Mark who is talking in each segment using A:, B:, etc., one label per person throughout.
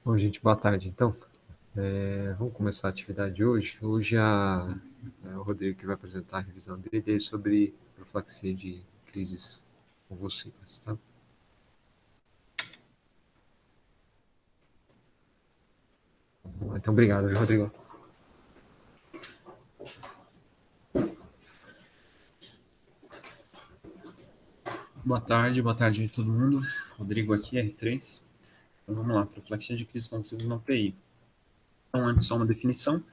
A: Bom, gente, boa tarde. Então, vamos começar a atividade de hoje. Hoje é o Rodrigo que vai apresentar a revisão dele sobre profilaxia de crises convulsivas, tá? Então, obrigado, viu, Rodrigo.
B: Boa tarde a todo mundo. Rodrigo aqui, R3. Então vamos lá, profilaxia de crises convulsivas na UTI. Então, antes só uma definição.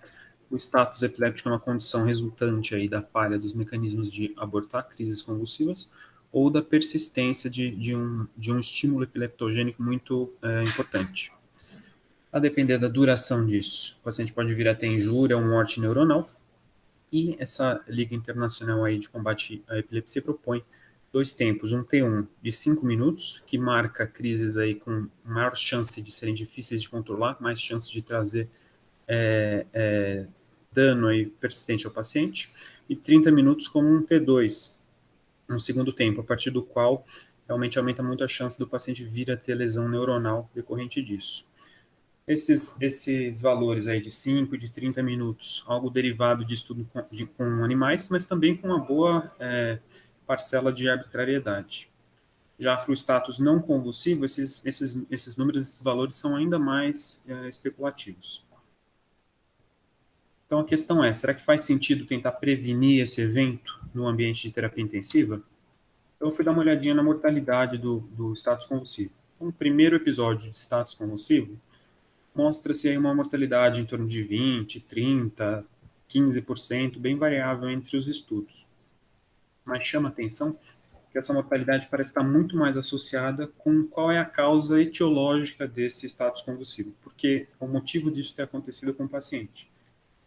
B: O status epiléptico é uma condição resultante aí da falha dos mecanismos de abortar crises convulsivas ou da persistência de um estímulo epileptogênico muito importante. A depender da duração disso, o paciente pode vir a ter injúria ou morte neuronal, e essa Liga Internacional aí de Combate à Epilepsia propõe dois tempos, um T1 de 5 minutos, que marca crises aí com maior chance de serem difíceis de controlar, mais chance de trazer dano aí persistente ao paciente, e 30 minutos como um T2, um segundo tempo, a partir do qual realmente aumenta muito a chance do paciente vir a ter lesão neuronal decorrente disso. Esses valores aí de 5 e de 30 minutos, algo derivado de estudo com animais, mas também com uma boa parcela de arbitrariedade. Já para o status não convulsivo, esses números, esses valores são ainda mais especulativos. Então a questão é, será que faz sentido tentar prevenir esse evento no ambiente de terapia intensiva? Então eu fui dar uma olhadinha na mortalidade do status convulsivo. Então, no primeiro episódio de status convulsivo, mostra-se aí uma mortalidade em torno de 20, 30, 15%, bem variável entre os estudos. Mas chama atenção que essa mortalidade parece estar muito mais associada com qual é a causa etiológica desse status convulsivo, porque o motivo disso ter acontecido com o paciente.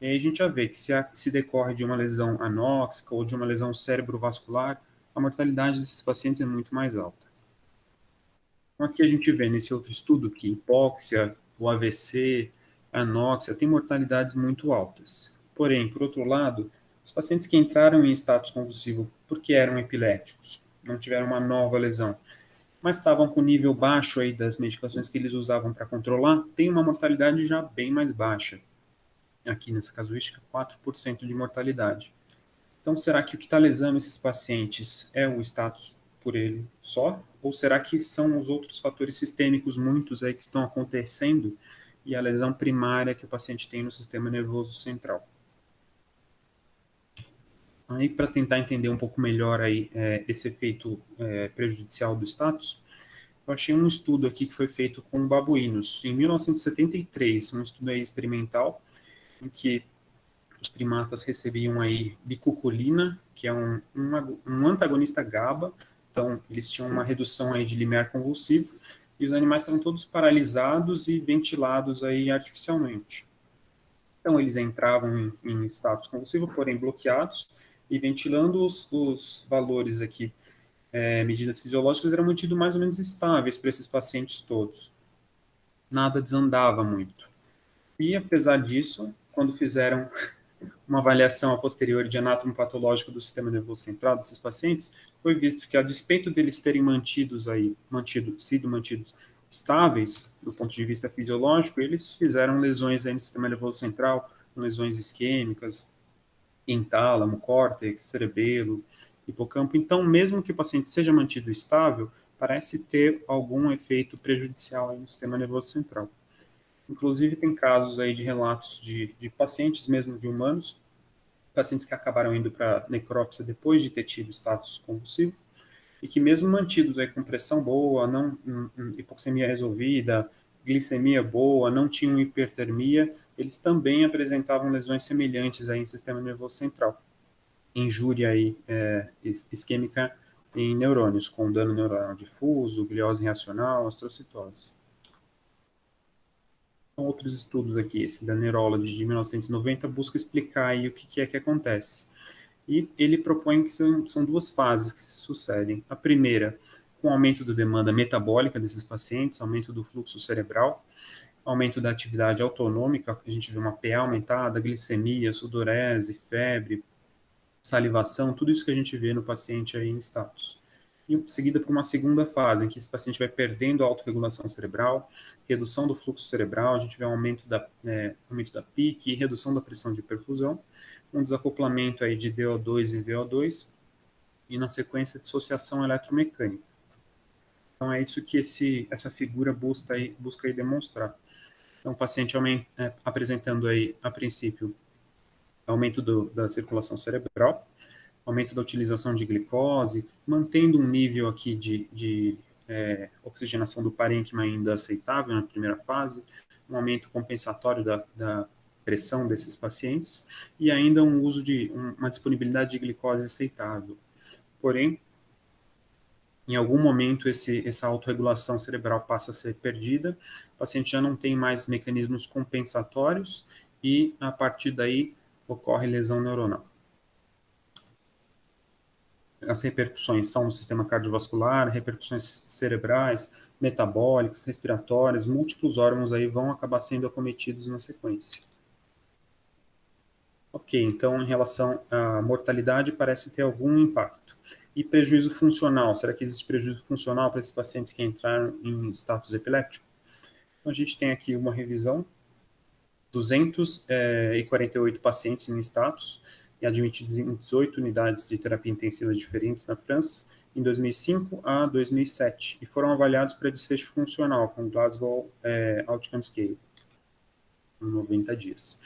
B: E aí a gente já vê que se decorre de uma lesão anóxica ou de uma lesão cerebrovascular, a mortalidade desses pacientes é muito mais alta. Então aqui a gente vê nesse outro estudo que hipóxia, o AVC, a anóxia têm mortalidades muito altas. Porém, por outro lado, os pacientes que entraram em status convulsivo porque eram epiléticos, não tiveram uma nova lesão, mas estavam com nível baixo aí das medicações que eles usavam para controlar, têm uma mortalidade já bem mais baixa. Aqui nessa casuística, 4% de mortalidade. Então, será que o que está lesando esses pacientes é o status por ele só? Ou será que são os outros fatores sistêmicos, muitos aí, que estão acontecendo e a lesão primária que o paciente tem no sistema nervoso central? Aí, para tentar entender um pouco melhor aí, esse efeito prejudicial do status, eu achei um estudo aqui que foi feito com babuínos, em 1973, um estudo aí experimental, em que os primatas recebiam aí bicuculina, que é um antagonista GABA, então eles tinham uma redução aí de limiar convulsivo, e os animais estavam todos paralisados e ventilados aí artificialmente. Então eles entravam em status convulsivo, porém bloqueados, e ventilando os valores aqui, medidas fisiológicas, eram mantidos mais ou menos estáveis para esses pacientes todos. Nada desandava muito. E apesar disso, quando fizeram uma avaliação a posteriori de anátomo patológico do sistema nervoso central desses pacientes, foi visto que, a despeito deles terem sido mantidos estáveis, do ponto de vista fisiológico, eles fizeram lesões aí no sistema nervoso central, lesões isquêmicas, em tálamo, córtex, cerebelo, hipocampo. Então, mesmo que o paciente seja mantido estável, parece ter algum efeito prejudicial aí no sistema nervoso central. Inclusive, tem casos aí de relatos de pacientes, mesmo de humanos, pacientes que acabaram indo para necrópsia depois de ter tido status convulsivo, e que mesmo mantidos aí com pressão boa, não hipoxemia resolvida, glicemia boa, não tinham hipertermia, eles também apresentavam lesões semelhantes aí em sistema nervoso central, injúria aí, isquêmica em neurônios, com dano neuronal difuso, gliose reacional, astrocitose. Outros estudos aqui, esse da Neurology de 1990, busca explicar aí o que é que acontece. E ele propõe que são duas fases que se sucedem. A primeira, com aumento da demanda metabólica desses pacientes, aumento do fluxo cerebral, aumento da atividade autonômica, a gente vê uma PA aumentada, glicemia, sudorese, febre, salivação, tudo isso que a gente vê no paciente aí em status. e seguida por uma segunda fase, em que esse paciente vai perdendo a autorregulação cerebral, redução do fluxo cerebral, a gente vê um aumento da PIC e redução da pressão de perfusão, um desacoplamento aí de DO2 e VO2, e na sequência dissociação eletromecânica. Então é isso que essa figura busca aí demonstrar. Então o paciente apresentando aí, a princípio, aumento da circulação cerebral, aumento da utilização de glicose, mantendo um nível aqui de oxigenação do parênquima ainda aceitável na primeira fase, um aumento compensatório da pressão desses pacientes e ainda um uso de uma disponibilidade de glicose aceitável. Porém, em algum momento essa autorregulação cerebral passa a ser perdida, o paciente já não tem mais mecanismos compensatórios e, a partir daí, ocorre lesão neuronal. As repercussões são no sistema cardiovascular, repercussões cerebrais, metabólicas, respiratórias, múltiplos órgãos aí vão acabar sendo acometidos na sequência. Ok, então em relação à mortalidade parece ter algum impacto. E prejuízo funcional, será que existe prejuízo funcional para esses pacientes que entraram em status epiléptico? Então a gente tem aqui uma revisão, 248 pacientes em status, e admitidos em 18 unidades de terapia intensiva diferentes na França, em 2005 a 2007, e foram avaliados para desfecho funcional com Glasgow Outcome Scale, em 90 dias.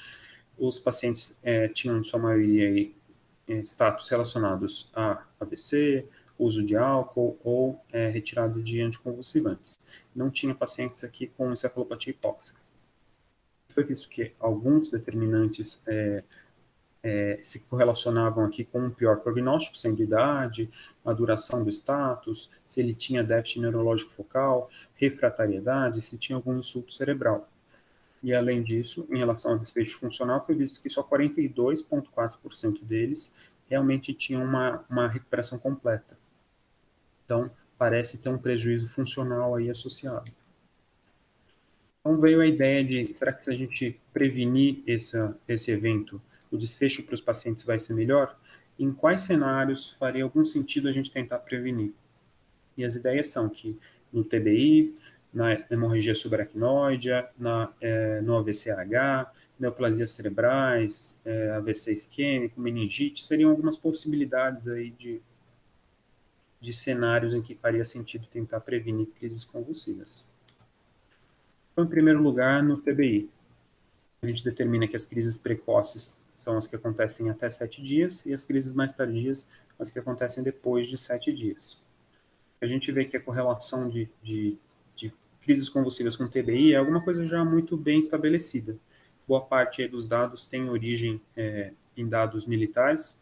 B: Os pacientes tinham, em sua maioria, aí, status relacionados a AVC, uso de álcool ou retirada de anticonvulsivantes. Não tinha pacientes aqui com encefalopatia hipóxica. Foi visto que alguns determinantes se correlacionavam aqui com um pior prognóstico, sendo idade, a duração do status, se ele tinha déficit neurológico focal, refratariedade, se tinha algum insulto cerebral. E, além disso, em relação ao desfecho funcional, foi visto que só 42,4% deles realmente tinham uma recuperação completa. Então, parece ter um prejuízo funcional aí associado. Então, veio a ideia de, será que se a gente prevenir esse evento, o desfecho para os pacientes vai ser melhor? Em quais cenários faria algum sentido a gente tentar prevenir? E as ideias são que no TBI, na hemorragia subaracnoidea, no AVCH, neoplasias cerebrais, AVC isquêmico, meningite, seriam algumas possibilidades aí de cenários em que faria sentido tentar prevenir crises convulsivas. Então, em primeiro lugar, no TBI, a gente determina que as crises precoces são as que acontecem até 7 dias e as crises mais tardias as que acontecem depois de 7 dias. A gente vê que a correlação de crises convulsivas com TBI é alguma coisa já muito bem estabelecida. Boa parte dos dados tem origem em dados militares.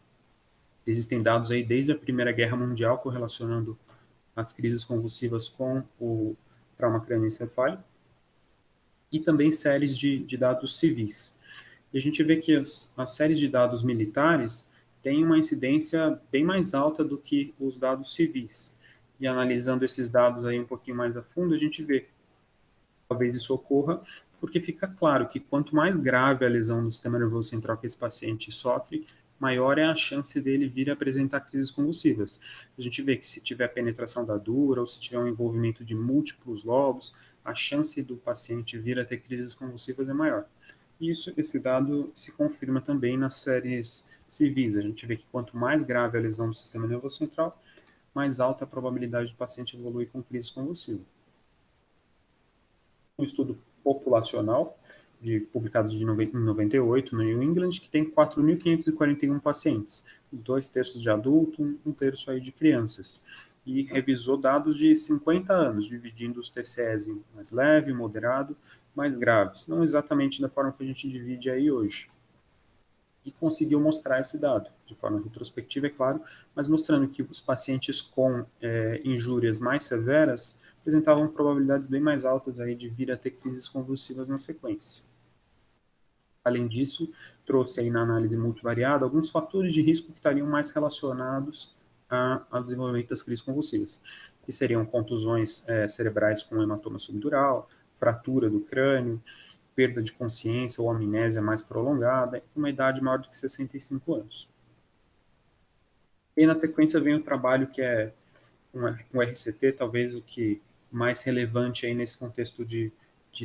B: Existem dados aí desde a Primeira Guerra Mundial correlacionando as crises convulsivas com o trauma crânioencefálico e também séries de dados civis. E a gente vê que as séries de dados militares têm uma incidência bem mais alta do que os dados civis. E analisando esses dados aí um pouquinho mais a fundo, a gente vê que talvez isso ocorra, porque fica claro que quanto mais grave a lesão do sistema nervoso central que esse paciente sofre, maior é a chance dele vir a apresentar crises convulsivas. A gente vê que se tiver penetração da dura ou se tiver um envolvimento de múltiplos lobos, a chance do paciente vir a ter crises convulsivas é maior. E esse dado se confirma também nas séries civis. A gente vê que quanto mais grave a lesão do sistema nervoso central, mais alta a probabilidade do paciente evoluir com crise convulsiva. Um estudo populacional, publicado em 98, no New England, que tem 4.541 pacientes, 2/3 de adulto, 1/3 aí de crianças, e revisou dados de 50 anos, dividindo os TCEs em mais leve, moderado, mais graves, não exatamente da forma que a gente divide aí hoje. E conseguiu mostrar esse dado, de forma retrospectiva, é claro, mas mostrando que os pacientes com injúrias mais severas apresentavam probabilidades bem mais altas aí de vir a ter crises convulsivas na sequência. Além disso, trouxe aí na análise multivariada alguns fatores de risco que estariam mais relacionados ao desenvolvimento das crises convulsivas, que seriam contusões cerebrais com hematoma subdural, fratura do crânio, perda de consciência ou amnésia mais prolongada, e uma idade maior do que 65 anos. E na sequência vem o trabalho que é um RCT, talvez o que mais relevante aí nesse contexto de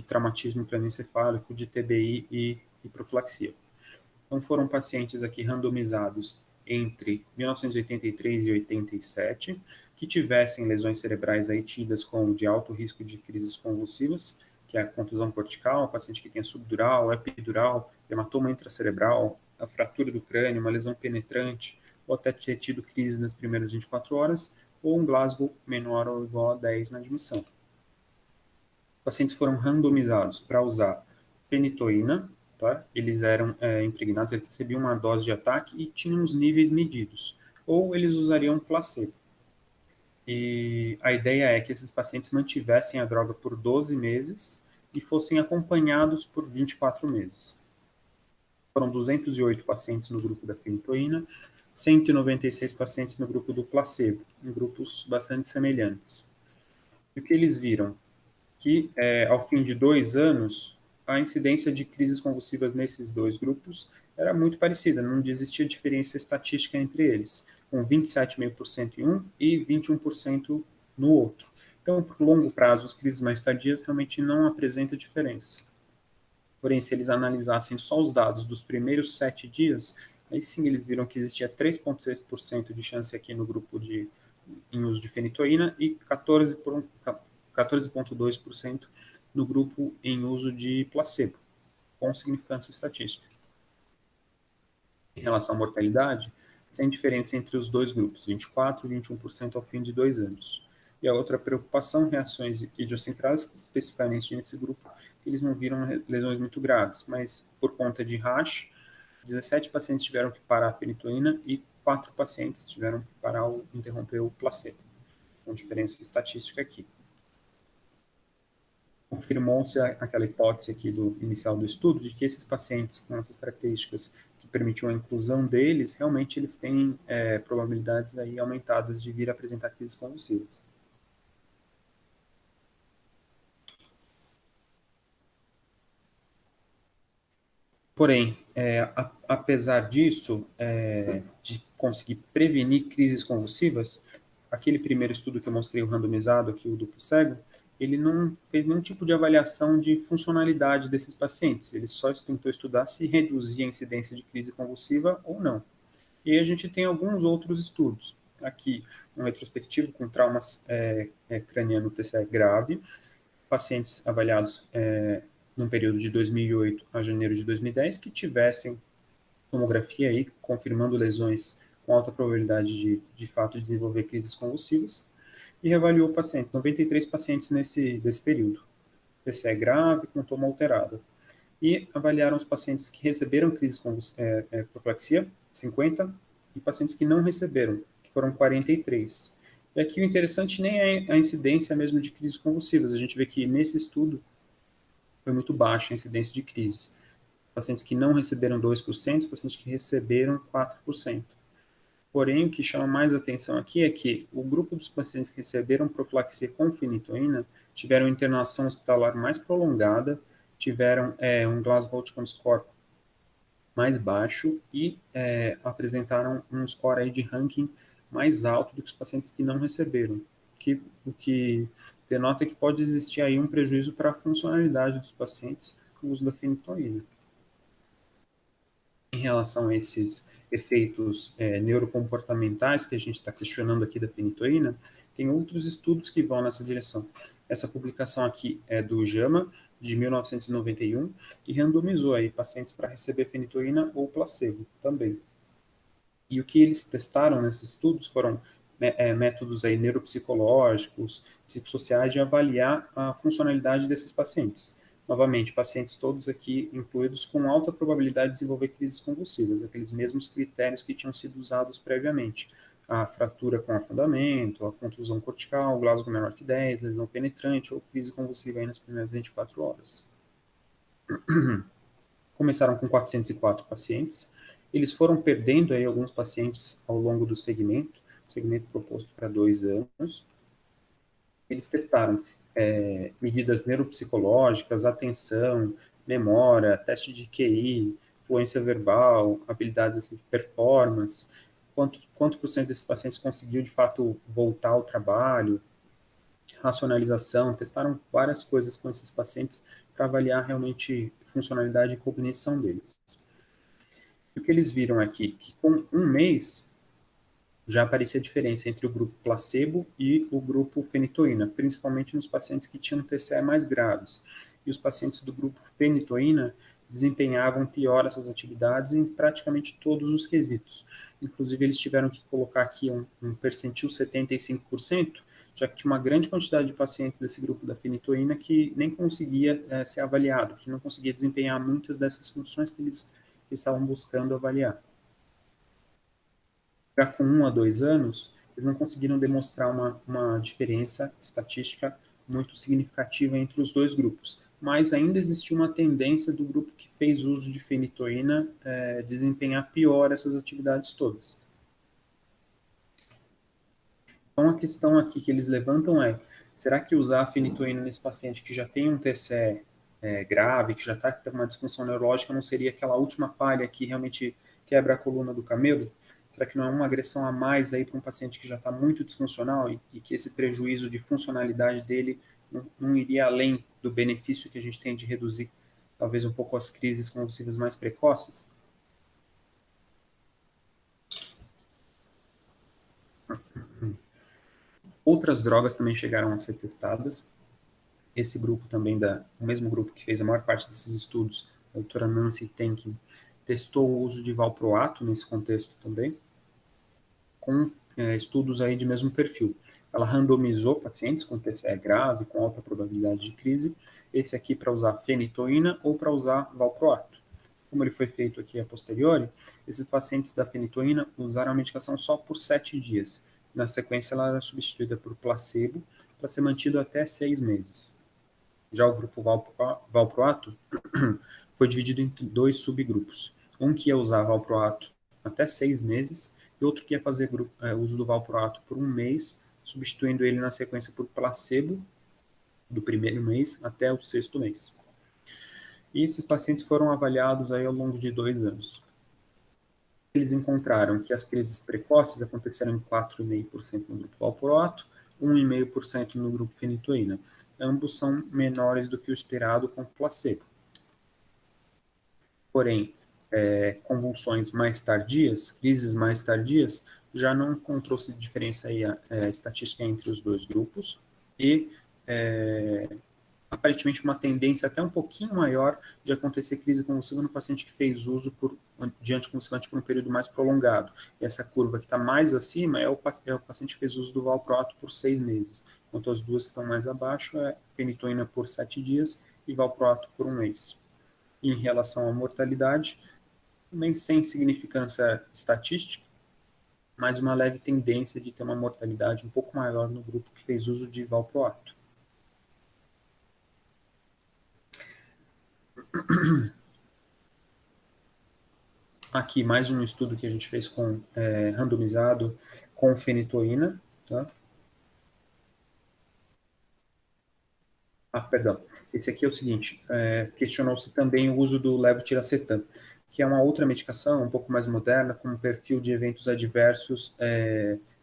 B: traumatismo crânioencefálico, de TBI e profilaxia. Então, foram pacientes aqui randomizados entre 1983 e 87, que tivessem lesões cerebrais aí tidas com de alto risco de crises convulsivas, que é a contusão cortical, paciente que tem subdural, epidural, hematoma intracerebral, a fratura do crânio, uma lesão penetrante, ou até ter tido crise nas primeiras 24 horas, ou um Glasgow menor ou igual a 10 na admissão. Os pacientes foram randomizados para usar fenitoína, tá? Eles eram impregnados, eles recebiam uma dose de ataque e tinham os níveis medidos, ou eles usariam placebo. E a ideia é que esses pacientes mantivessem a droga por 12 meses e fossem acompanhados por 24 meses. Foram 208 pacientes no grupo da fenitoína, 196 pacientes no grupo do placebo, em grupos bastante semelhantes. E o que eles viram? Que, ao fim de 2 anos, a incidência de crises convulsivas nesses dois grupos era muito parecida, não existia diferença estatística entre eles, com 27,5% em um e 21% no outro. Então, por longo prazo, as crises mais tardias realmente não apresentam diferença. Porém, se eles analisassem só os dados dos primeiros 7 dias, aí sim eles viram que existia 3,6% de chance aqui no grupo em uso de fenitoína e 14,2% no grupo em uso de placebo, com significância estatística. Em relação à mortalidade, sem diferença entre os dois grupos, 24% e 21% ao fim de 2 anos. E a outra preocupação, reações idiosincráticas, especificamente nesse grupo, eles não viram lesões muito graves, mas por conta de rash, 17 pacientes tiveram que parar a fenitoína e 4 pacientes tiveram que parar ou interromper o placebo, com diferença estatística aqui. Confirmou-se aquela hipótese aqui do inicial do estudo de que esses pacientes com essas características que permitiam a inclusão deles, realmente eles têm probabilidades aí aumentadas de vir a apresentar crises convulsivas. Porém, apesar disso, de conseguir prevenir crises convulsivas, aquele primeiro estudo que eu mostrei, o randomizado, aqui o duplo cego, ele não fez nenhum tipo de avaliação de funcionalidade desses pacientes. Ele só tentou estudar se reduzia a incidência de crise convulsiva ou não. E aí a gente tem alguns outros estudos. Aqui, um retrospectivo com traumas craniano TCE grave, pacientes avaliados num período de 2008 a janeiro de 2010, que tivessem tomografia aí, confirmando lesões com alta probabilidade de fato de desenvolver crises convulsivas, e reavaliou o paciente, 93 pacientes desse período. TCE grave com toma alterada. E avaliaram os pacientes que receberam crise com profilaxia, 50, e pacientes que não receberam, que foram 43. E aqui o interessante nem é a incidência mesmo de crises convulsivas. A gente vê que nesse estudo foi muito baixa a incidência de crise. Pacientes que não receberam 2%, pacientes que receberam 4%. Porém, o que chama mais atenção aqui é que o grupo dos pacientes que receberam profilaxia com fenitoína tiveram internação hospitalar mais prolongada, tiveram um Glasgow Outcome Score mais baixo e apresentaram um score aí de ranking mais alto do que os pacientes que não receberam, o que denota que pode existir aí um prejuízo para a funcionalidade dos pacientes com o uso da fenitoína. Em relação a esses efeitos neurocomportamentais que a gente está questionando aqui da fenitoína, tem outros estudos que vão nessa direção. Essa publicação aqui é do JAMA, de 1991, que randomizou aí pacientes para receber fenitoína ou placebo também. E o que eles testaram nesses estudos foram métodos aí neuropsicológicos, psicossociais de avaliar a funcionalidade desses pacientes. Novamente, pacientes todos aqui incluídos com alta probabilidade de desenvolver crises convulsivas, aqueles mesmos critérios que tinham sido usados previamente. A fratura com afundamento, a contusão cortical, Glasgow menor que 10, lesão penetrante ou crise convulsiva aí nas primeiras 24 horas. Começaram com 404 pacientes. Eles foram perdendo aí alguns pacientes ao longo do segmento, o segmento proposto para 2 anos. Eles testaram medidas neuropsicológicas, atenção, memória, teste de QI, fluência verbal, habilidades assim, de performance, quanto por cento desses pacientes conseguiu, de fato, voltar ao trabalho, racionalização, testaram várias coisas com esses pacientes para avaliar realmente funcionalidade e cognição deles. E o que eles viram aqui, que com um mês já aparecia a diferença entre o grupo placebo e o grupo fenitoína, principalmente nos pacientes que tinham TCE mais graves. E os pacientes do grupo fenitoína desempenhavam pior essas atividades em praticamente todos os quesitos. Inclusive, eles tiveram que colocar aqui um percentil 75%, já que tinha uma grande quantidade de pacientes desse grupo da fenitoína que nem conseguia ser avaliado, que não conseguia desempenhar muitas dessas funções que eles estavam buscando avaliar. Já com 1 a 2 anos, eles não conseguiram demonstrar uma diferença estatística muito significativa entre os dois grupos, mas ainda existia uma tendência do grupo que fez uso de fenitoína desempenhar pior essas atividades todas. Então, a questão aqui que eles levantam é, será que usar a fenitoína nesse paciente que já tem um TCE grave, que já está com uma disfunção neurológica, não seria aquela última palha que realmente quebra a coluna do camelo? Será que não é uma agressão a mais aí para um paciente que já está muito disfuncional e que esse prejuízo de funcionalidade dele não iria além do benefício que a gente tem de reduzir talvez um pouco as crises convulsivas mais precoces? Outras drogas também chegaram a ser testadas. Esse grupo também, o mesmo grupo que fez a maior parte desses estudos, a doutora Nancy Tenkin, testou o uso de valproato nesse contexto também, com estudos aí de mesmo perfil. Ela randomizou pacientes com TCE grave, com alta probabilidade de crise, esse aqui para usar fenitoína ou para usar valproato. Como ele foi feito aqui a posteriori, esses pacientes da fenitoína usaram a medicação só por 7 dias. Na sequência, ela era substituída por placebo para ser mantido até 6 meses. Já o grupo valproato foi dividido em 2 subgrupos. Um que ia usar valproato até 6 meses e outro que ia fazer uso do valproato por 1 mês, substituindo ele na sequência por placebo do primeiro mês até o 6º mês. E esses pacientes foram avaliados aí ao longo de 2 anos. Eles encontraram que as crises precoces aconteceram em 4,5% no grupo valproato, 1,5% no grupo fenitoína. Ambos são menores do que o esperado com placebo. Porém, convulsões mais tardias, crises mais tardias, já não encontrou-se diferença aí, estatística entre os dois grupos e aparentemente uma tendência até um pouquinho maior de acontecer crise convulsiva no paciente que fez uso de anticonvulsivante por um período mais prolongado. E essa curva que está mais acima é o paciente que fez uso do valproato por 6 meses, enquanto as duas que estão mais abaixo é fenitoína por 7 dias e valproato por 1 mês. E em relação à mortalidade, também sem significância estatística, mas uma leve tendência de ter uma mortalidade um pouco maior no grupo que fez uso de valproato. Aqui, mais um estudo que a gente fez randomizado com fenitoína. Tá? Perdão. Esse aqui é o seguinte, questionou-se também o uso do levetiracetam, que é uma outra medicação, um pouco mais moderna, com um perfil de eventos adversos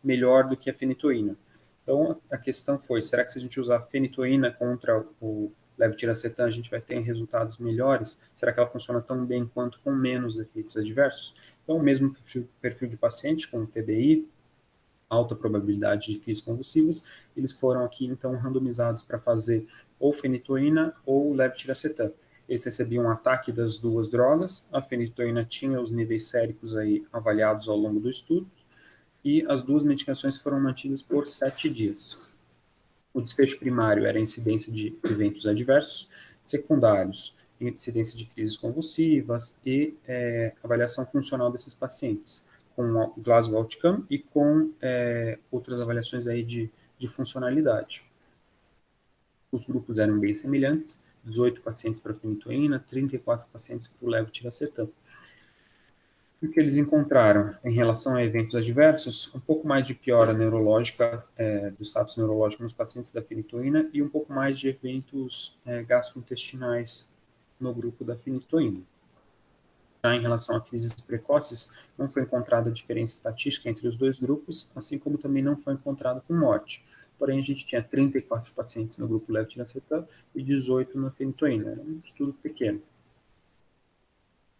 B: melhor do que a fenitoína. Então, a questão foi, será que se a gente usar fenitoína contra o levetiracetam, a gente vai ter resultados melhores? Será que ela funciona tão bem quanto com menos efeitos adversos? Então, o mesmo perfil de paciente, com TBI, alta probabilidade de crises convulsivas, eles foram aqui, então, randomizados para fazer ou fenitoína ou levetiracetam. Eles recebiam um ataque das duas drogas, a fenitoína tinha os níveis séricos aí avaliados ao longo do estudo, e as duas medicações foram mantidas por 7 dias. O desfecho primário era a incidência de eventos adversos, secundários, incidência de crises convulsivas e avaliação funcional desses pacientes, com o Glasgow Outcome e com outras avaliações aí de funcionalidade. Os grupos eram bem semelhantes, 18 pacientes para fenitoína, 34 pacientes para o levetiracetam. O que eles encontraram em relação a eventos adversos, um pouco mais de piora neurológica, do status neurológico nos pacientes da fenitoína e um pouco mais de eventos gastrointestinais no grupo da fenitoína. Já em relação a crises precoces, não foi encontrada diferença estatística entre os dois grupos, assim como também não foi encontrado com morte. Porém, a gente tinha 34 pacientes no grupo levetiracetam e 18 na fenitoína. Era um estudo pequeno.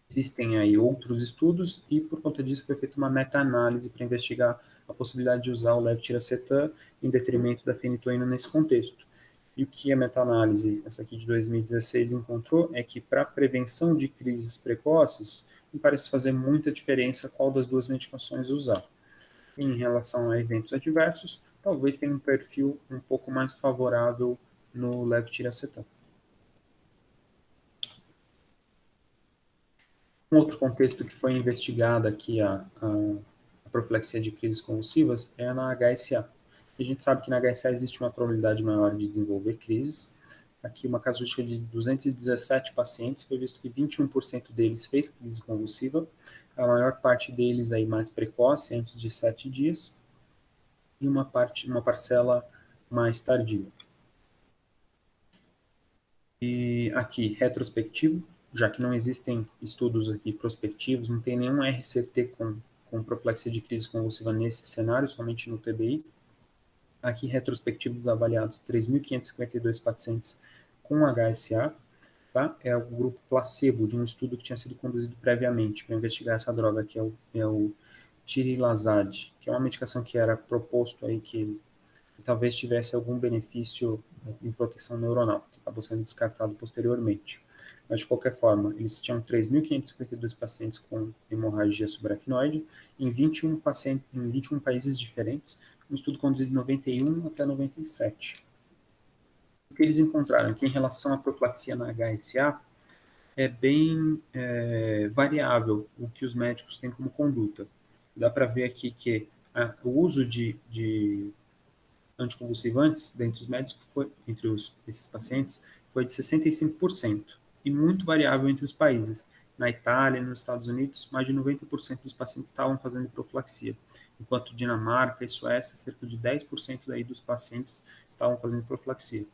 B: Existem aí outros estudos e, por conta disso, foi feita uma meta-análise para investigar a possibilidade de usar o levetiracetam em detrimento da fenitoína nesse contexto. E o que a meta-análise, essa aqui de 2016, encontrou é que para prevenção de crises precoces, não parece fazer muita diferença qual das duas medicações usar. Em relação a eventos adversos, talvez tenha um perfil um pouco mais favorável no levetiracetam. Um outro contexto que foi investigado aqui a profilaxia de crises convulsivas é na HSA. A gente sabe que na HSA existe uma probabilidade maior de desenvolver crises. Aqui uma casuística de 217 pacientes, foi visto que 21% deles fez crise convulsiva, a maior parte deles aí mais precoce, antes de 7 dias, e uma parcela mais tardia. E aqui, retrospectivo, já que não existem estudos aqui prospectivos, não tem nenhum RCT com profilaxia de crise convulsiva nesse cenário, somente no TBI. Aqui, retrospectivos avaliados 3.552 pacientes com HSA, tá? É o grupo placebo de um estudo que tinha sido conduzido previamente para investigar essa droga, que é o tirilazade, que é uma medicação que era proposto aí que talvez tivesse algum benefício em proteção neuronal, que acabou sendo descartado posteriormente. Mas, de qualquer forma, eles tinham 3.552 pacientes com hemorragia subaracnoide em 21, em 21 países diferentes, um estudo conduzido de 91 até 97. O que eles encontraram é que, em relação à profilaxia na HSA, é bem variável o que os médicos têm como conduta. Dá para ver aqui que o uso de anticonvulsivantes dentre os médicos esses pacientes foi de 65% e muito variável entre os países. Na Itália e nos Estados Unidos, mais de 90% dos pacientes estavam fazendo profilaxia, enquanto Dinamarca e Suécia, cerca de 10% daí dos pacientes estavam fazendo profilaxia.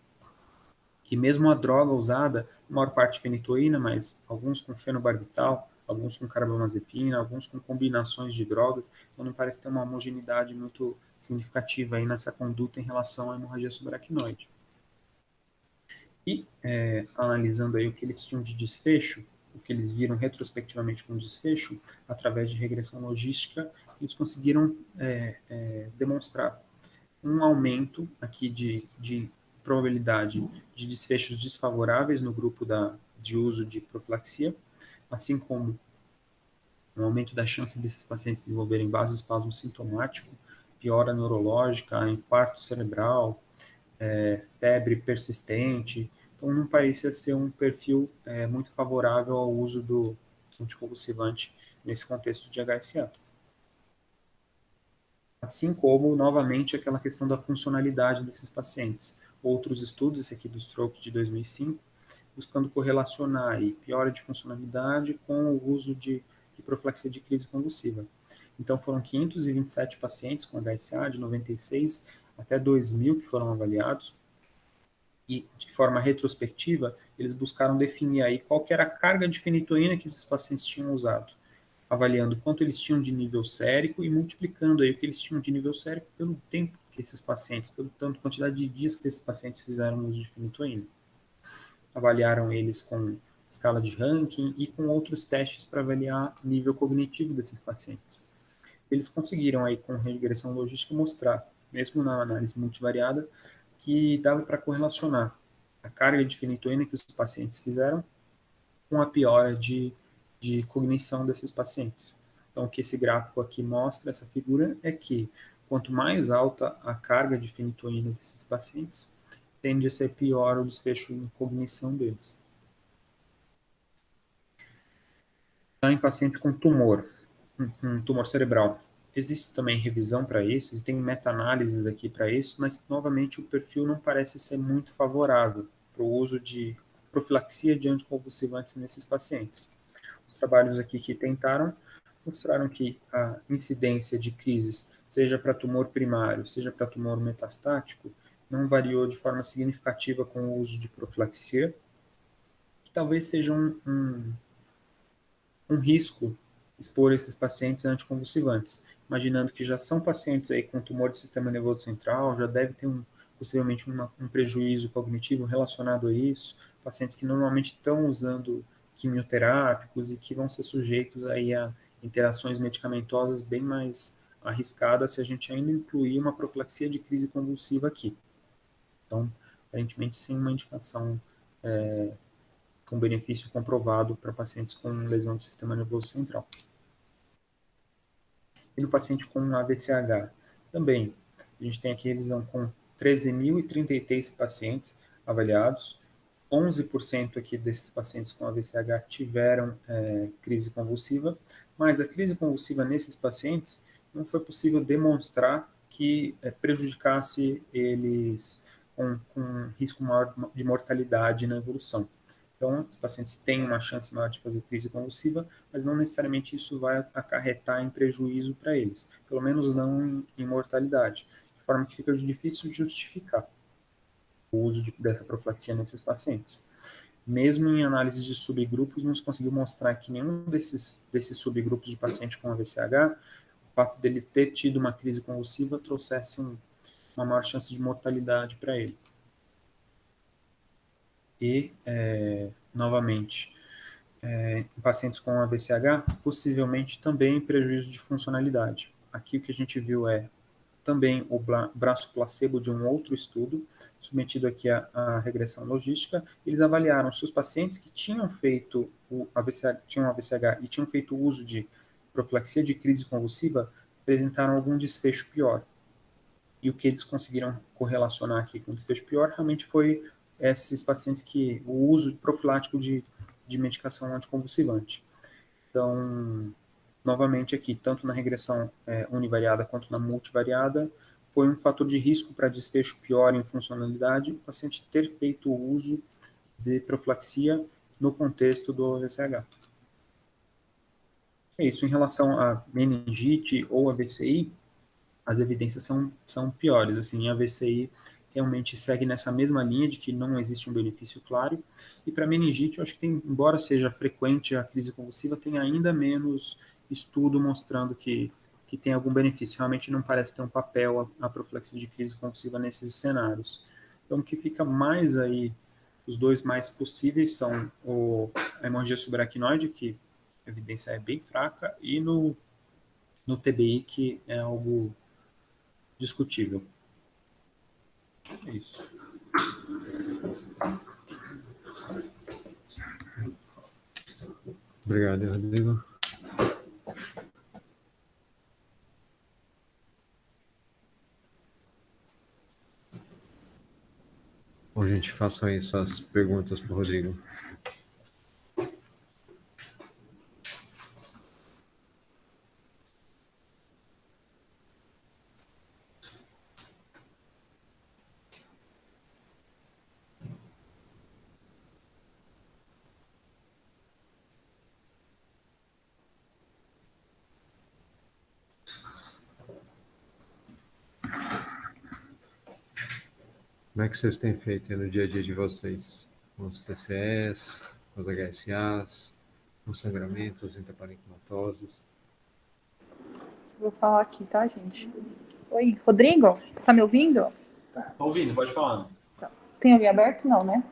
B: E mesmo a droga usada, a maior parte fenitoína, mas alguns com fenobarbital, alguns com carbamazepina, alguns com combinações de drogas, então não parece ter uma homogeneidade muito significativa aí nessa conduta em relação à hemorragia subaracnoide. E, analisando aí o que eles tinham de desfecho, o que eles viram retrospectivamente como desfecho, através de regressão logística, eles conseguiram demonstrar um aumento aqui de probabilidade de desfechos desfavoráveis no grupo de uso de profilaxia, assim como um aumento da chance desses pacientes desenvolverem vasoespasmo sintomático, piora neurológica, infarto cerebral, febre persistente. Então, não parecia ser um perfil muito favorável ao uso do anticonvulsivante nesse contexto de HSA. Assim como, novamente, aquela questão da funcionalidade desses pacientes. Outros estudos, esse aqui do Stroke de 2005, buscando correlacionar aí piora de funcionalidade com o uso de profilaxia de crise convulsiva. Então, foram 527 pacientes com HSA de 96 até 2000 que foram avaliados, e de forma retrospectiva, eles buscaram definir aí qual que era a carga de fenitoína que esses pacientes tinham usado, avaliando quanto eles tinham de nível sérico e multiplicando aí o que eles tinham de nível sérico pelo tempo que esses pacientes, pelo tanto, quantidade de dias que esses pacientes fizeram uso de fenitoína. Avaliaram eles com escala de ranking e com outros testes para avaliar o nível cognitivo desses pacientes. Eles conseguiram aí com regressão logística mostrar, mesmo na análise multivariada, que dava para correlacionar a carga de fenitoína que os pacientes fizeram com a piora de cognição desses pacientes. Então, o que esse gráfico aqui mostra, essa figura, é que quanto mais alta a carga de fenitoína desses pacientes, tende a ser pior o desfecho em cognição deles. Em pacientes com tumor, um tumor cerebral, existe também revisão para isso, existem meta-análises aqui para isso, mas, novamente, o perfil não parece ser muito favorável para o uso de profilaxia de anticonvulsivantes nesses pacientes. Os trabalhos aqui que tentaram mostraram que a incidência de crises, seja para tumor primário, seja para tumor metastático, não variou de forma significativa com o uso de profilaxia, que talvez seja um um risco expor esses pacientes a anticonvulsivantes, imaginando que já são pacientes aí com tumor do sistema nervoso central, já deve ter possivelmente um prejuízo cognitivo relacionado a isso, pacientes que normalmente estão usando quimioterápicos e que vão ser sujeitos aí a interações medicamentosas bem mais arriscadas se a gente ainda incluir uma profilaxia de crise convulsiva aqui. Então, aparentemente, sem uma indicação com benefício comprovado para pacientes com lesão do sistema nervoso central. E no paciente com AVCH, também, a gente tem aqui revisão com 13.033 pacientes avaliados, 11% aqui desses pacientes com AVCH tiveram crise convulsiva, mas a crise convulsiva nesses pacientes não foi possível demonstrar que prejudicasse eles com risco maior de mortalidade na evolução. Então, os pacientes têm uma chance maior de fazer crise convulsiva, mas não necessariamente isso vai acarretar em prejuízo para eles, pelo menos não em mortalidade, de forma que fica difícil justificar o uso dessa profilaxia nesses pacientes. Mesmo em análise de subgrupos, não se conseguiu mostrar que nenhum desses subgrupos de paciente com AVCH, o fato dele ter tido uma crise convulsiva trouxesse uma maior chance de mortalidade para ele. E, novamente, em pacientes com AVCH, possivelmente também prejuízo de funcionalidade. Aqui o que a gente viu é também o braço placebo de um outro estudo, submetido aqui à regressão logística. Eles avaliaram se os pacientes que tinham feito tinham AVCH e tinham feito uso de profilaxia de crise convulsiva apresentaram algum desfecho pior. E o que eles conseguiram correlacionar aqui com o desfecho pior realmente foi esses pacientes que o uso profilático de medicação anticonvulsivante. Então, novamente aqui, tanto na regressão univariada quanto na multivariada, foi um fator de risco para desfecho pior em funcionalidade o paciente ter feito o uso de profilaxia no contexto do AVCH. É isso. Em relação a meningite ou AVCI, as evidências são piores. Assim, a AVCI realmente segue nessa mesma linha de que não existe um benefício claro. E para meningite, eu acho que embora seja frequente a crise convulsiva, tem ainda menos estudo mostrando que tem algum benefício. Realmente não parece ter um papel a profilaxia de crise convulsiva nesses cenários. Então, o que fica mais aí, os dois mais possíveis são a hemorragia subaracnoide, que a evidência é bem fraca, e no TBI, que é algo discutível. É isso.
A: Obrigado, Rodrigo. Bom, gente, façam aí suas perguntas para o Rodrigo. Como é que vocês têm feito no dia a dia de vocês? Com os TCS, com os HSAs, com sangramentos, intraparenquimatoses?
C: Vou falar aqui, tá, gente? Oi, Rodrigo? Tá me ouvindo?
B: Tá ouvindo, pode falar.
C: Tem ali aberto? Não, né?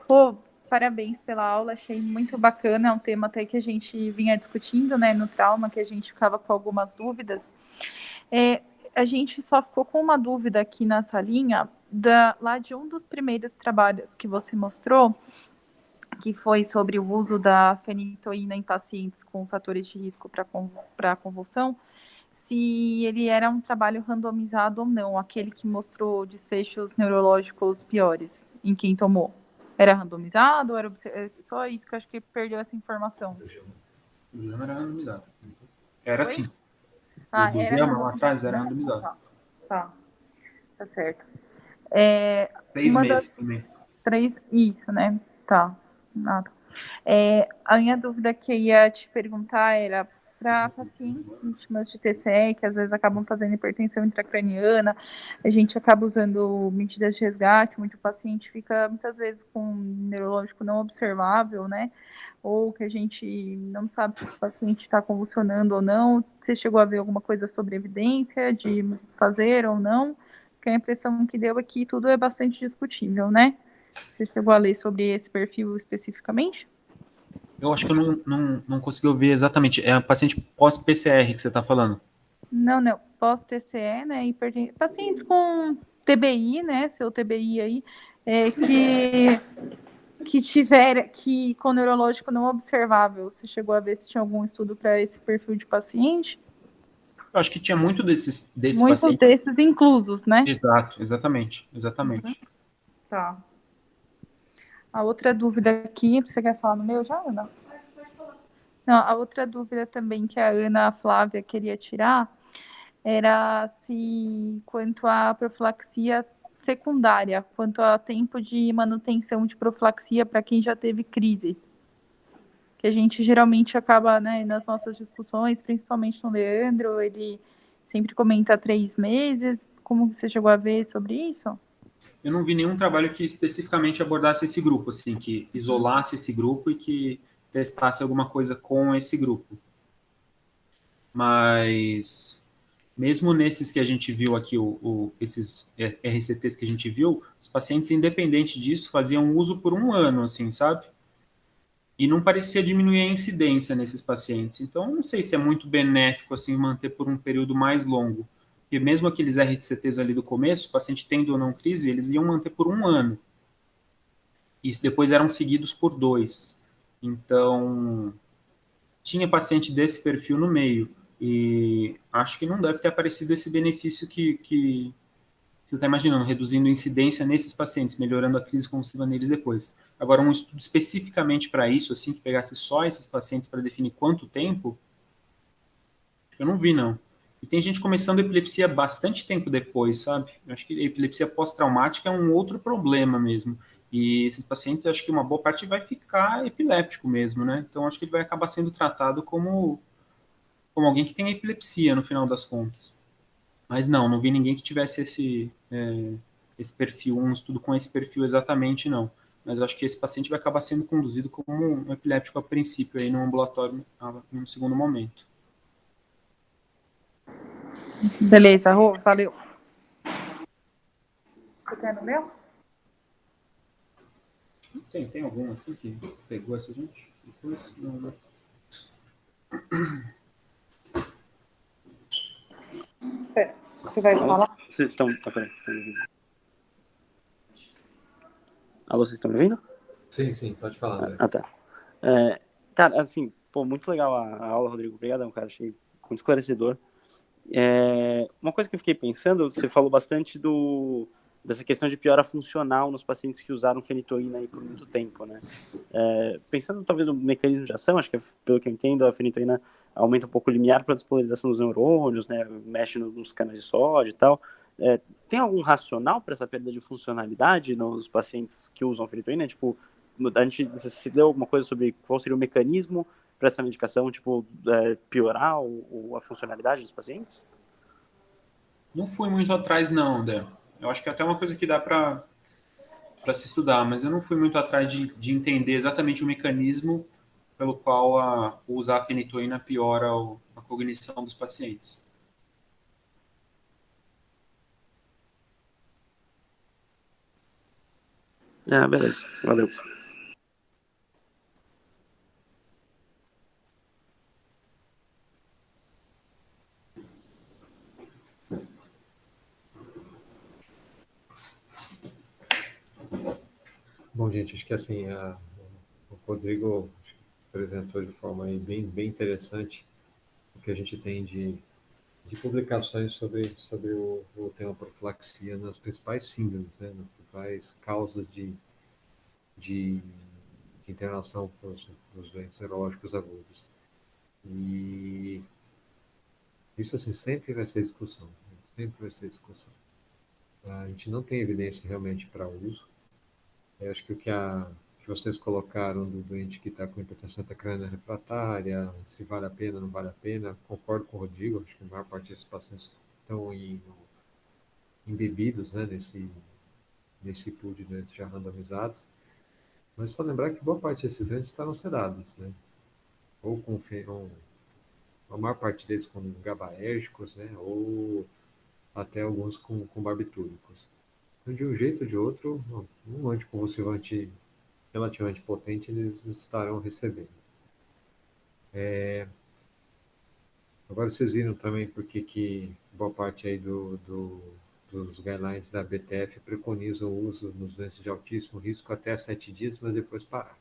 C: Rô, parabéns pela aula, achei muito bacana, é um tema até que a gente vinha discutindo, né, no trauma, que a gente ficava com algumas dúvidas. A gente só ficou com uma dúvida aqui na salinha, lá de um dos primeiros trabalhos que você mostrou, que foi sobre o uso da fenitoína em pacientes com fatores de risco para convulsão, se ele era um trabalho randomizado ou não, aquele que mostrou desfechos neurológicos piores em quem tomou. Era randomizado ou era só isso que eu acho que perdeu essa informação?
B: O Gama era randomizado. Era
C: Oi?
B: assim.
C: O
B: era Gama lá atrás era randomizado.
C: Tá certo.
B: 3 meses também.
C: 3, isso, né? Tá. Nada. A minha dúvida que eu ia te perguntar era para pacientes vítimas de TCE, que às vezes acabam fazendo hipertensão intracraniana, a gente acaba usando medidas de resgate, muito paciente fica muitas vezes com um neurológico não observável, né? ou que a gente não sabe se esse paciente está convulsionando ou não. Você chegou a ver alguma coisa sobre evidência de fazer ou não? Porque a impressão que deu aqui tudo é bastante discutível, né? Você chegou a ler sobre esse perfil especificamente?
B: Eu acho que eu não consegui ver exatamente. É a paciente pós-PCR que você está falando.
C: Não. Pós-TCE, né? Pacientes com TBI, né? Seu TBI aí, que tiver que com neurológico não observável. Você chegou a ver se tinha algum estudo para esse perfil de paciente?
B: Eu acho que tinha muito desses
C: Muitos
B: pacientes.
C: desses inclusos, né?
B: Exato, exatamente.
C: Tá. A outra dúvida aqui, você quer falar no meu já, Ana? Não, a outra dúvida também que a Ana Flávia queria tirar era se quanto à profilaxia secundária, quanto a tempo de manutenção de profilaxia para quem já teve crise. Que a gente geralmente acaba, né, nas nossas discussões, principalmente no Leandro, ele sempre comenta 3 meses. Como você chegou a ver sobre isso?
B: Eu não vi nenhum trabalho que especificamente abordasse esse grupo, assim, que isolasse esse grupo e que testasse alguma coisa com esse grupo. Mas mesmo nesses que a gente viu aqui, esses RCTs que a gente viu, os pacientes, independente disso, faziam uso por 1 ano, assim, sabe? E não parecia diminuir a incidência nesses pacientes. Então, não sei se é muito benéfico, assim, manter por um período mais longo. Porque mesmo aqueles RCTs ali do começo, o paciente tendo ou não crise, eles iam manter por 1 ano. E depois eram seguidos por 2. Então, tinha paciente desse perfil no meio. E acho que não deve ter aparecido esse benefício que você está imaginando, reduzindo a incidência nesses pacientes, melhorando a crise convulsiva neles depois. Agora, um estudo especificamente para isso, assim, que pegasse só esses pacientes para definir quanto tempo, eu não vi, não. E tem gente começando epilepsia bastante tempo depois, sabe? Eu acho que a epilepsia pós-traumática é um outro problema mesmo. E esses pacientes, acho que uma boa parte vai ficar epiléptico mesmo, né? Então, acho que ele vai acabar sendo tratado como alguém que tem epilepsia, no final das contas. Mas não vi ninguém que tivesse esse perfil, um estudo com esse perfil exatamente, não. Mas eu acho que esse paciente vai acabar sendo conduzido como um epiléptico a princípio, aí no ambulatório, em um segundo momento.
C: Beleza, Rô, valeu. Você quer no meu?
B: Tem algum assim que pegou essa gente? Depois, não.
C: Pera, você vai falar?
D: Vocês estão. Peraí. Alô, vocês estão me ouvindo?
A: Sim, pode falar, André.
D: Tá. Cara, assim, pô, muito legal a aula, Rodrigo. Obrigadão, cara. Achei muito esclarecedor. Uma coisa que eu fiquei pensando, você falou bastante dessa questão de piora funcional nos pacientes que usaram fenitoína aí por muito tempo, né? Pensando talvez no mecanismo de ação, acho que pelo que eu entendo, a fenitoína aumenta um pouco o limiar para a despolarização dos neurônios, né? Mexe nos canais de sódio e tal. Tem algum racional para essa perda de funcionalidade nos pacientes que usam fenitoína? Tipo, você deu alguma coisa sobre qual seria o mecanismo para essa medicação, tipo, piorar a funcionalidade dos pacientes?
B: Não fui muito atrás, não, André. Eu acho que é até uma coisa que dá para se estudar, mas eu não fui muito atrás de entender exatamente o mecanismo pelo qual usar a fenitoína piora a cognição dos pacientes.
D: Beleza. Valeu.
A: Bom, gente, acho que assim, o Rodrigo apresentou de forma aí bem interessante o que a gente tem de publicações sobre o tema profilaxia nas principais síndromes, né, nas principais causas de internação para os doentes neurológicos agudos. E isso assim, sempre vai ser discussão, né? Sempre vai ser discussão. A gente não tem evidência realmente para uso. Eu acho que que vocês colocaram do doente que está com hipertensão intracraniana refratária, se vale a pena, não vale a pena, concordo com o Rodrigo, acho que a maior parte desses pacientes estão embebidos, né, nesse pool de doentes já randomizados. Mas só lembrar que boa parte desses doentes estavam sedados, né? Ou a maior parte deles com GABAérgicos, né? Ou até alguns com barbitúricos. Então, de um jeito ou de outro, um anticonvulsivante relativamente potente eles estarão recebendo. Agora vocês viram também por que boa parte aí dos guidelines da BTF preconizam o uso nos doentes de altíssimo risco até 7 dias, mas depois parar.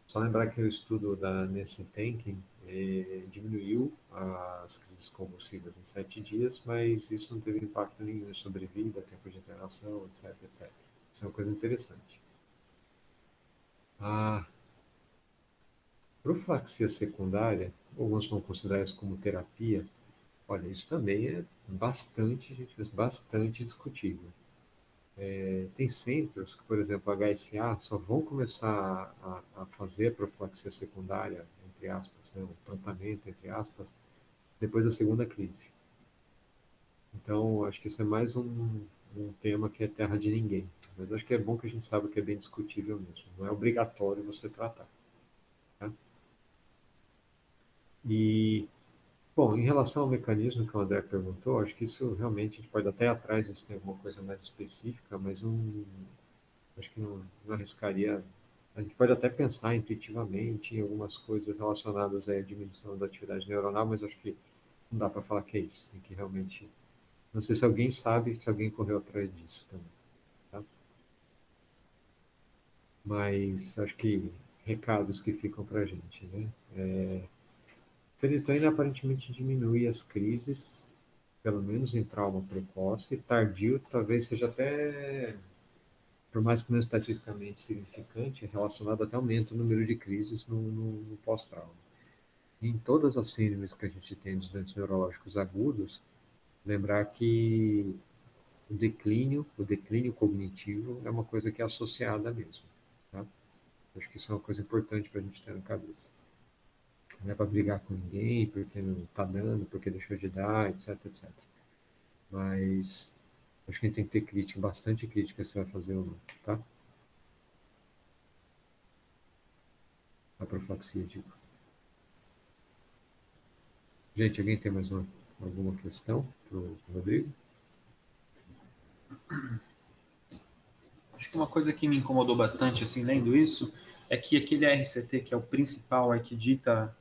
A: Só lembrar que o estudo da Nancy Tenkin diminuiu as crises convulsivas em 7 dias, mas isso não teve impacto nenhum em sobrevida, tempo de internação, etc, etc. Isso é uma coisa interessante. A profilaxia secundária, alguns vão considerar isso como terapia. Olha, isso também é bastante, gente, bastante discutível. Tem centros que, por exemplo, a HSA só vão começar a fazer a profilaxia secundária, entre aspas, né, o tratamento, entre aspas, depois da segunda crise. Então, acho que isso é mais um tema que é terra de ninguém. Mas acho que é bom que a gente saiba que é bem discutível mesmo. Não é obrigatório você tratar. Tá? E, bom, em relação ao mecanismo que o André perguntou, acho que isso realmente a gente pode até ir atrás se tem alguma coisa mais específica, mas acho que não arriscaria. A gente pode até pensar intuitivamente em algumas coisas relacionadas à diminuição da atividade neuronal, mas acho que não dá para falar que é isso. Tem que realmente. Não sei se alguém sabe, se alguém correu atrás disso também. Tá? Mas acho que recados que ficam para a gente, né? Fenitoína aparentemente diminui as crises, pelo menos em trauma precoce. Tardio talvez seja até, por mais que não estatisticamente significante, relacionado até aumento no número de crises no pós-trauma. Em todas as síndromes que a gente tem dos doentes neurológicos agudos, lembrar que o declínio cognitivo é uma coisa que é associada mesmo. Tá? Acho que isso é uma coisa importante para a gente ter na cabeça. Não é para brigar com ninguém, porque não está dando, porque deixou de dar, etc, etc. Mas acho que a gente tem que ter crítica, bastante crítica se vai fazer ou não, tá? A profilaxia, digo. Gente, alguém tem mais alguma questão para o Rodrigo?
B: Acho que uma coisa que me incomodou bastante, assim, lendo isso, é que aquele RCT, que é o principal, é que dita,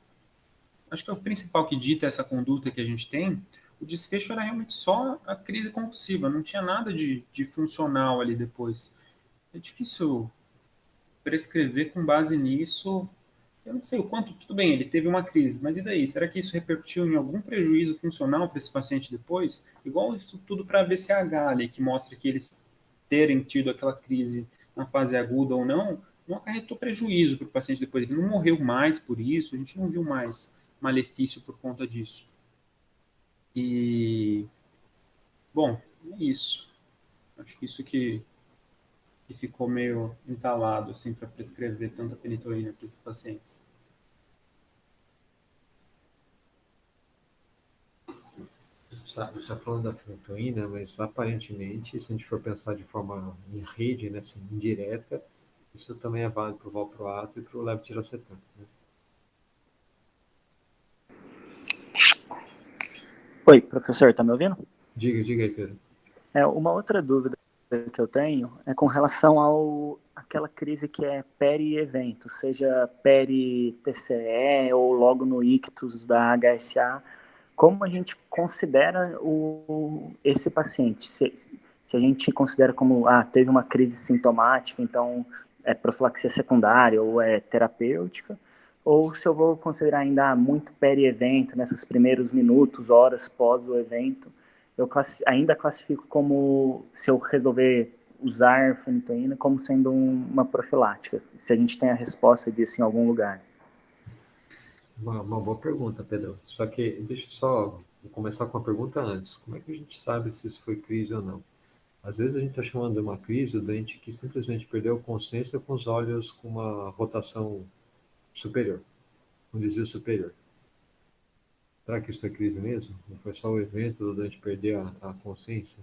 B: acho que é o principal que dita essa conduta que a gente tem, o desfecho era realmente só a crise convulsiva, não tinha nada de funcional ali depois. É difícil prescrever com base nisso. Eu não sei o quanto, tudo bem, ele teve uma crise, mas e daí? Será que isso repercutiu em algum prejuízo funcional para esse paciente depois? Igual isso tudo para a VCH ali, que mostra que eles terem tido aquela crise na fase aguda ou não acarretou prejuízo para o paciente depois. Ele não morreu mais por isso, a gente não viu mais malefício por conta disso. E, bom, é isso. Acho que isso que ficou meio entalado assim, para prescrever tanta fenitoína para esses pacientes.
A: Está falando da fenitoína, mas aparentemente, se a gente for pensar de forma em rede, né, assim, indireta, isso também é válido para o valproato e para o levetiracetam. Né?
D: Oi, professor, tá me ouvindo?
A: Diga aí, Pedro.
D: Uma outra dúvida que eu tenho é com relação àquela crise que é peri-evento, seja peri-TCE ou logo no ictus da HSA. Como a gente considera esse paciente? Se a gente considera como, teve uma crise sintomática, então é profilaxia secundária ou é terapêutica, ou se eu vou considerar ainda muito peri-evento, nesses primeiros minutos, horas pós o evento, eu ainda classifico como, se eu resolver usar fenitoína, como sendo uma profilática, se a gente tem a resposta disso em algum lugar.
A: Uma boa pergunta, Pedro. Só que deixa eu só começar com a pergunta antes. Como é que a gente sabe se isso foi crise ou não? Às vezes a gente está chamando de uma crise o doente que simplesmente perdeu consciência com os olhos com uma rotação superior, um desvio superior. Será que isso é crise mesmo? Não foi só o evento do doente perder a consciência?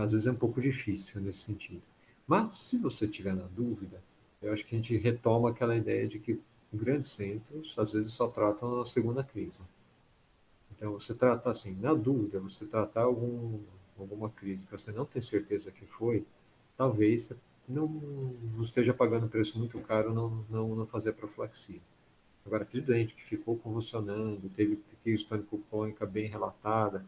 A: Às vezes é um pouco difícil nesse sentido. Mas, se você tiver na dúvida, eu acho que a gente retoma aquela ideia de que grandes centros, às vezes, só tratam a segunda crise. Então, você trata assim, na dúvida, você tratar alguma crise que você não tem certeza que foi, talvez você não esteja pagando um preço muito caro não fazer profilaxia. Agora, aquele doente que ficou convulsionando, teve crise tônico-clônica bem relatada,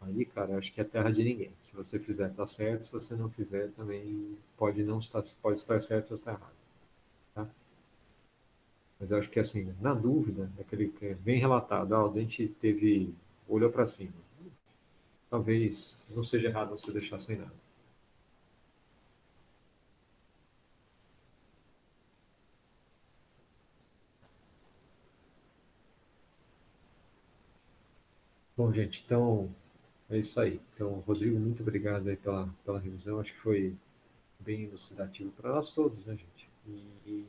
A: aí, cara, acho que é terra de ninguém. Se você fizer, tá certo. Se você não fizer, também pode estar certo ou estar errado, tá? Mas eu acho que, assim, na dúvida, aquele que é bem relatado, o dente olhou para cima. Talvez não seja errado você deixar sem nada. Bom, gente, então é isso aí. Então, Rodrigo, muito obrigado aí pela revisão. Acho que foi bem elucidativo para nós todos, né, gente? E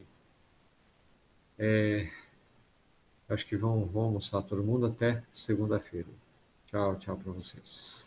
A: acho que vão almoçar todo mundo até segunda-feira. Tchau, tchau para vocês.